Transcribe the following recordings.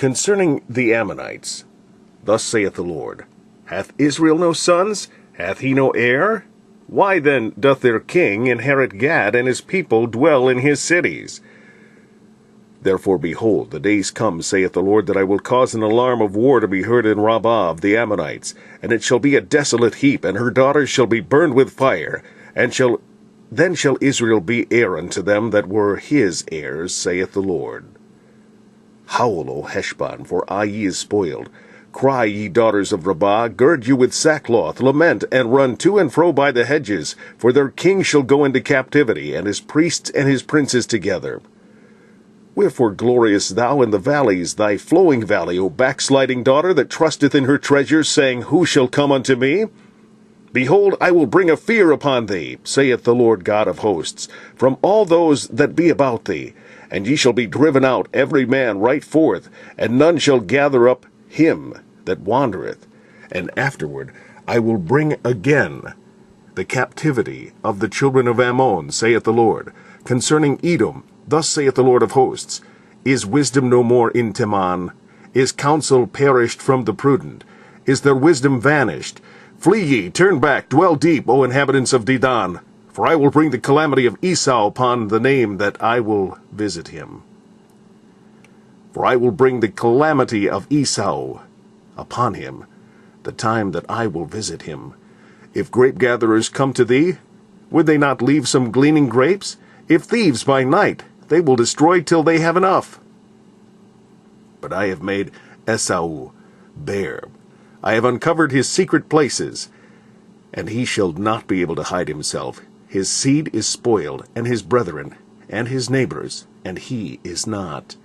Concerning the Ammonites, thus saith the Lord, Hath Israel no sons? Hath he no heir? Why then doth their king inherit Gad, and his people dwell in his cities? Therefore, behold, the days come, saith the Lord, that I will cause an alarm of war to be heard in Rabbah of the Ammonites, and it shall be a desolate heap, and her daughters shall be burned with fire, then shall Israel be heir unto them that were his heirs, saith the Lord. Howl, O Heshbon, for Ai is spoiled. Cry, ye daughters of Rabbah, gird you with sackcloth, lament, and run to and fro by the hedges, for their king shall go into captivity, and his priests and his princes together. Wherefore gloriest thou in the valleys, thy flowing valley, O backsliding daughter, that trusteth in her treasures, saying, Who shall come unto me? Behold, I will bring a fear upon thee, saith the Lord God of hosts, from all those that be about thee, and ye shall be driven out, every man right forth, and none shall gather up him that wandereth. And afterward I will bring again the captivity of the children of Ammon, saith the Lord. Concerning Edom, thus saith the Lord of hosts, Is wisdom no more in Teman? Is counsel perished from the prudent? Is their wisdom vanished? Flee ye, turn back, dwell deep, O inhabitants of Dedan, for I will bring the calamity of Esau upon the name that I will visit him. For I will bring the calamity of Esau upon him, the time that I will visit him. If grape-gatherers come to thee, would they not leave some gleaning grapes? If thieves by night, they will destroy till they have enough. But I have made Esau bare. I have uncovered his secret places, and he shall not be able to hide himself. His seed is spoiled, and his brethren, and his neighbors, and he is not.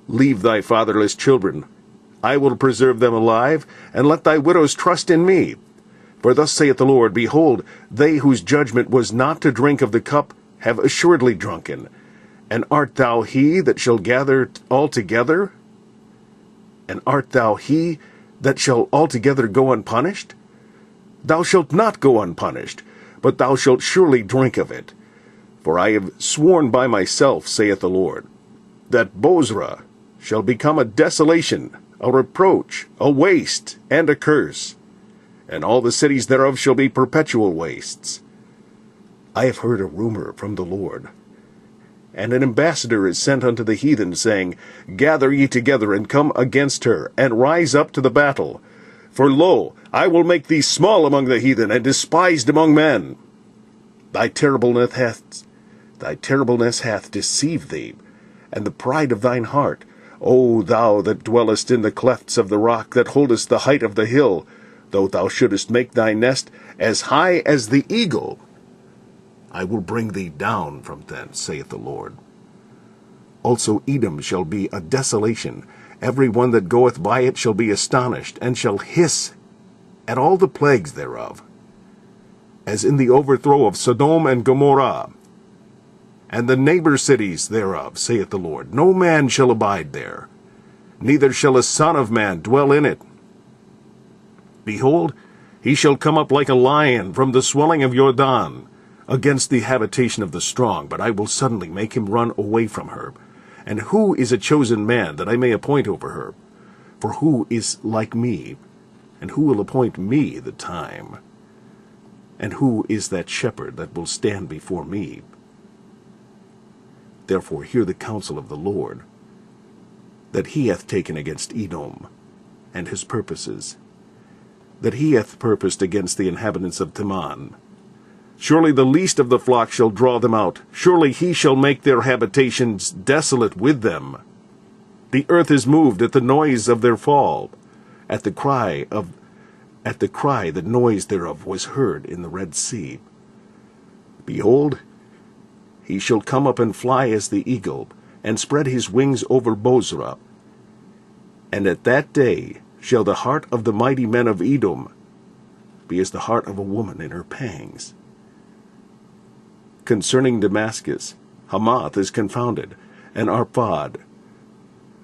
Leave thy fatherless children. I will preserve them alive, and let thy widows trust in me. For thus saith the Lord, Behold, they whose judgment was not to drink of the cup have assuredly drunken. And art thou he that shall gather altogether? And art thou he that shall altogether go unpunished? Thou shalt not go unpunished, but thou shalt surely drink of it. For I have sworn by myself, saith the Lord, that Bozrah shall become a desolation, a reproach, a waste, and a curse, and all the cities thereof shall be perpetual wastes. I have heard a rumor from the Lord, and an ambassador is sent unto the heathen, saying, Gather ye together, and come against her, and rise up to the battle. For lo, I will make thee small among the heathen, and despised among men. Thy terribleness hath deceived thee, and the pride of thine heart, O thou that dwellest in the clefts of the rock, that holdest the height of the hill, though thou shouldest make thy nest as high as the eagle, I will bring thee down from thence, saith the Lord. Also Edom shall be a desolation. Every one that goeth by it shall be astonished, and shall hiss at all the plagues thereof, as in the overthrow of Sodom and Gomorrah, and the neighbor cities thereof, saith the Lord. No man shall abide there, neither shall a son of man dwell in it. Behold, he shall come up like a lion from the swelling of Jordan, against the habitation of the strong, but I will suddenly make him run away from her. And who is a chosen man, that I may appoint over her? For who is like me, and who will appoint me the time? And who is that shepherd that will stand before me? Therefore hear the counsel of the Lord, that he hath taken against Edom, and his purposes, that he hath purposed against the inhabitants of Teman. Surely the least of the flock shall draw them out. Surely he shall make their habitations desolate with them. The earth is moved at the noise of their fall. At the cry, the noise thereof was heard in the Red Sea. Behold, he shall come up and fly as the eagle, and spread his wings over Bozrah. And at that day shall the heart of the mighty men of Edom be as the heart of a woman in her pangs. Concerning Damascus, Hamath is confounded, and Arpad.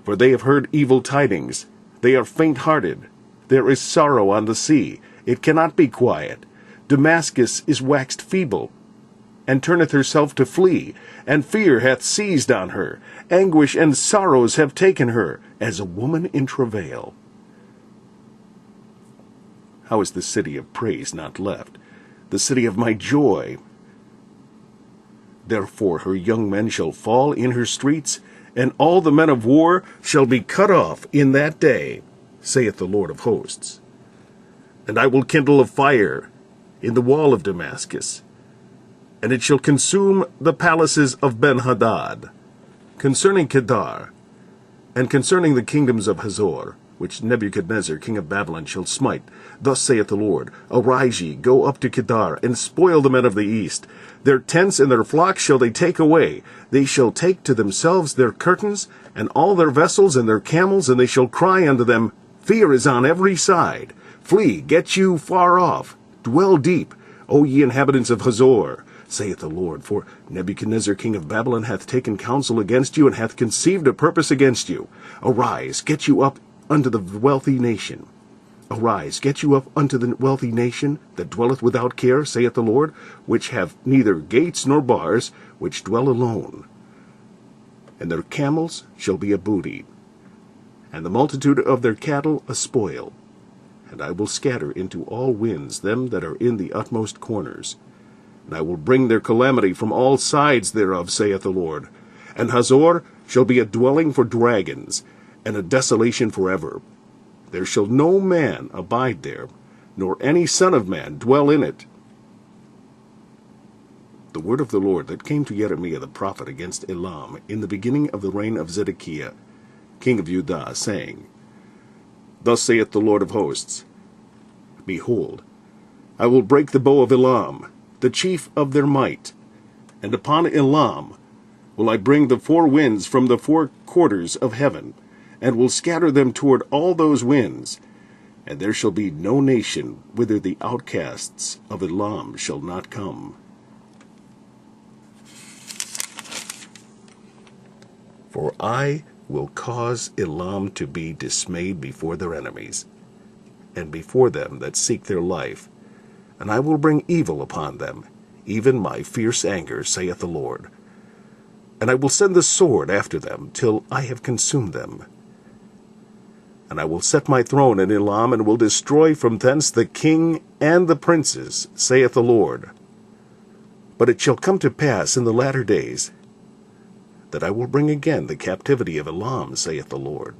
For they have heard evil tidings, they are faint-hearted. There is sorrow on the sea, it cannot be quiet. Damascus is waxed feeble. and turneth herself to flee, and fear hath seized on her, anguish and sorrows have taken her, as a woman in travail. How is the city of praise not left, the city of my joy? Therefore her young men shall fall in her streets, and all the men of war shall be cut off in that day, saith the Lord of hosts. And I will kindle a fire in the wall of Damascus, and it shall consume the palaces of Ben-Hadad. Concerning Kedar, and concerning the kingdoms of Hazor, which Nebuchadnezzar king of Babylon shall smite, thus saith the Lord, Arise ye, go up to Kedar, and spoil the men of the east. Their tents and their flocks shall they take away. They shall take to themselves their curtains, and all their vessels and their camels, and they shall cry unto them, Fear is on every side. Flee, get you far off. Dwell deep, O ye inhabitants of Hazor, saith the Lord, for Nebuchadnezzar king of Babylon hath taken counsel against you, and hath conceived a purpose against you. Arise, get you up unto the wealthy nation. Arise, get you up unto the wealthy nation that dwelleth without care, saith the Lord, which have neither gates nor bars, which dwell alone. And their camels shall be a booty, and the multitude of their cattle a spoil. And I will scatter into all winds them that are in the utmost corners. And I will bring their calamity from all sides thereof, saith the Lord. And Hazor shall be a dwelling for dragons, and a desolation forever. There shall no man abide there, nor any son of man dwell in it. The word of the Lord that came to Jeremiah the prophet against Elam in the beginning of the reign of Zedekiah, king of Judah, saying, Thus saith the Lord of hosts, Behold, I will break the bow of Elam, the chief of their might, and upon Elam will I bring the four winds from the four quarters of heaven, and will scatter them toward all those winds, and there shall be no nation whither the outcasts of Elam shall not come. For I will cause Elam to be dismayed before their enemies, and before them that seek their life, and I will bring evil upon them, even my fierce anger, saith the Lord. And I will send the sword after them, till I have consumed them. And I will set my throne in Elam, and will destroy from thence the king and the princes, saith the Lord. But it shall come to pass in the latter days, that I will bring again the captivity of Elam, saith the Lord.